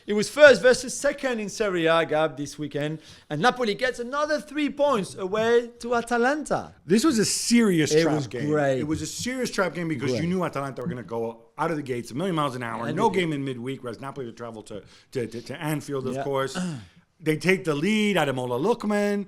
It was first versus second in Serie A, Gab, this weekend. And Napoli gets another 3 points away to Atalanta. This was a serious trap game. Great. It was a serious trap game because you knew Atalanta were going to go out of the gates a million miles an hour. No game in midweek, whereas Napoli would travel to Anfield, of course. They take the lead. Ademola Lookman,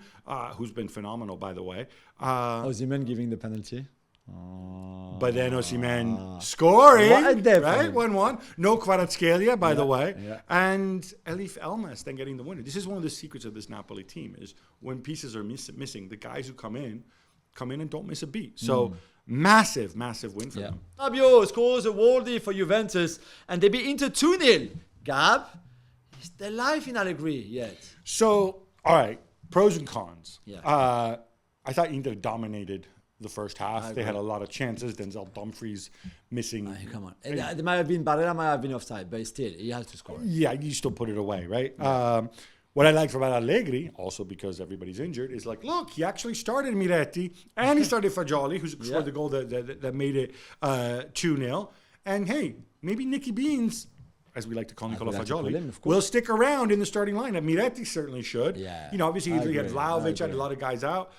who's been phenomenal, by the way. Osimhen giving the penalty. But then Osimhen scoring, What a depth, right? 1-1. No Kvaratskhelia, by the way. Yeah. And Elif Elmas then getting the winner. This is one of the secrets of this Napoli team is when pieces are missing, the guys who come in and don't miss a beat. So massive win for them. Fabio scores a worldie for Juventus and they beat Inter 2-0. Gab, is their life in Allegri yet? So, all right, pros and cons. Yeah. I thought Inter dominated the first half. They had a lot of chances. Denzel Dumfries missing. Come on. There might have been Barrera, might have been offside, but still, he has to score. Yeah, you still put it away, right? Yeah. What I like about Allegri, also because everybody's injured, is like, look, he actually started Miretti and he started Fagioli, who scored the goal that made it 2-0. And hey, maybe Nicky Beans, as we like to call Nicola Fagioli, will stick around in the starting lineup. Miretti certainly should. Yeah, Obviously, he had Vlahovic, had a lot of guys out.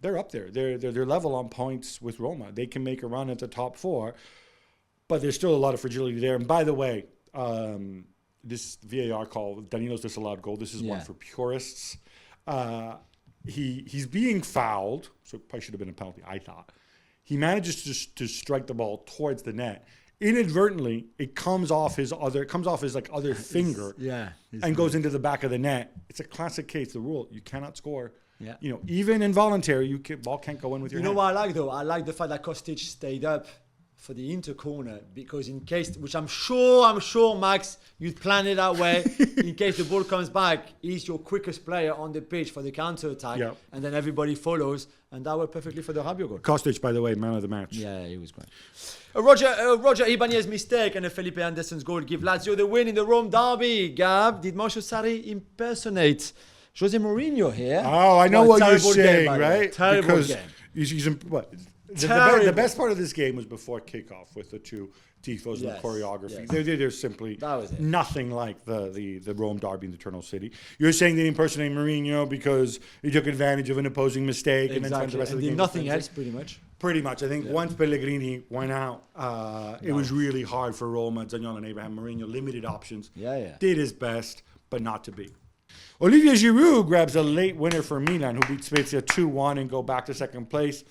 They're up there. They're level on points with Roma. They can make a run at the top 4, but there's still a lot of fragility there. And by the way, this VAR call, Danilo's disallowed goal. This is one for purists. He's being fouled, so it probably should have been a penalty, I thought. He manages to strike the ball towards the net. Inadvertently, it comes off his other finger and goes into the back of the net. It's a classic case. The rule, you cannot score. Yeah. Even involuntary, ball can't go in with your hand. What I like, though? I like the fact that Kostic stayed up for the Inter corner because in case, which I'm sure, Max, you'd plan it that way. In case the ball comes back, he's your quickest player on the pitch for the counter-attack. Yep. And then everybody follows. And that worked perfectly for the Rabiot goal. Kostic, by the way, man of the match. Yeah, he was great. Roger Ibanez's mistake and a Felipe Anderson's goal give Lazio the win in the Rome derby. Gab, did Maurizio Sarri impersonate Jose Mourinho here? Oh, I know what you're saying, right? Terrible game. The best part of this game was before kickoff with the two tifos and the choreography. Yes. They're simply nothing like the Rome derby in the Eternal City. You're saying they impersonated Mourinho because he took advantage of an opposing mistake and then spent the rest of the game. Nothing else, pretty much. Pretty much. I think once Pellegrini went out, it was really hard for Roma, Zaniolo and Abraham. Mourinho, limited options. Did his best, but not to be. Olivier Giroud grabs a late winner for Milan, who beat Spezia 2-1 and go back to second place.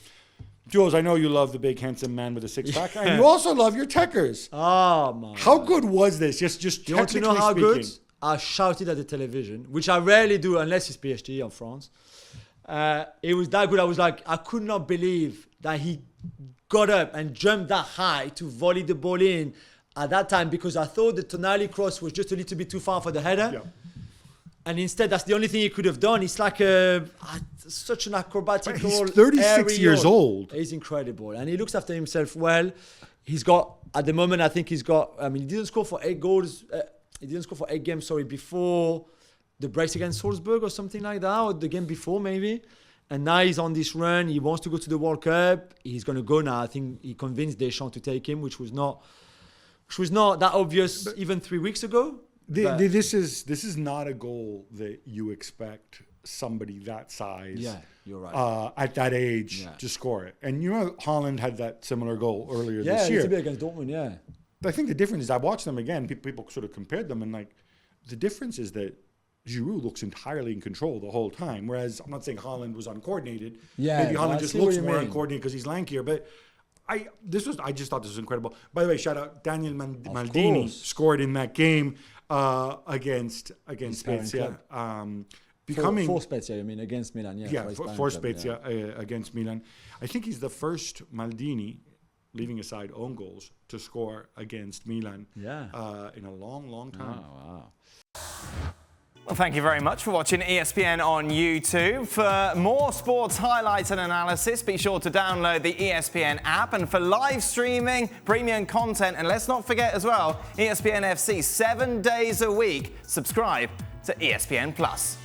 Jules, I know you love the big handsome man with a six-pack, and you also love your techers. Oh, my How good was this? Just you want to know how good? I shouted at the television, which I rarely do unless it's PSG or France. It was that good. I was like, I could not believe that he got up and jumped that high to volley the ball in at that time because I thought the Tonali cross was just a little bit too far for the header. Yeah. And instead, that's the only thing he could have done. It's like such an acrobatic goal. He's 36 years old. He's incredible. And he looks after himself well. He's got, at the moment, I think he didn't score for 8 goals. He didn't score for 8 games, before the breaks against Salzburg or something like that, or the game before maybe. And now he's on this run. He wants to go to the World Cup. He's going to go now. I think he convinced Deschamps to take him, which was not that obvious even 3 weeks ago. This is not a goal that you expect somebody that size you're right. at that age to score it. And Haaland had that similar goal earlier this year. Yeah, it's a bit against Dortmund, But I think the difference is I watched them again. People sort of compared them, and the difference is that Giroud looks entirely in control the whole time. Whereas I'm not saying Haaland was uncoordinated. Yeah, maybe Haaland just looks more uncoordinated because he's lankier. But I just thought this was incredible. By the way, shout out Daniel Maldini scored in that game. Against Spezia, becoming for Spezia, you mean against Milan? For Spezia against Milan. I think he's the first Maldini, leaving aside own goals, to score against Milan. In a long time. Oh, wow. Well, thank you very much for watching ESPN on YouTube. For more sports highlights and analysis, be sure to download the ESPN app. And for live streaming, premium content, and let's not forget as well, ESPN FC 7 days a week. Subscribe to ESPN Plus.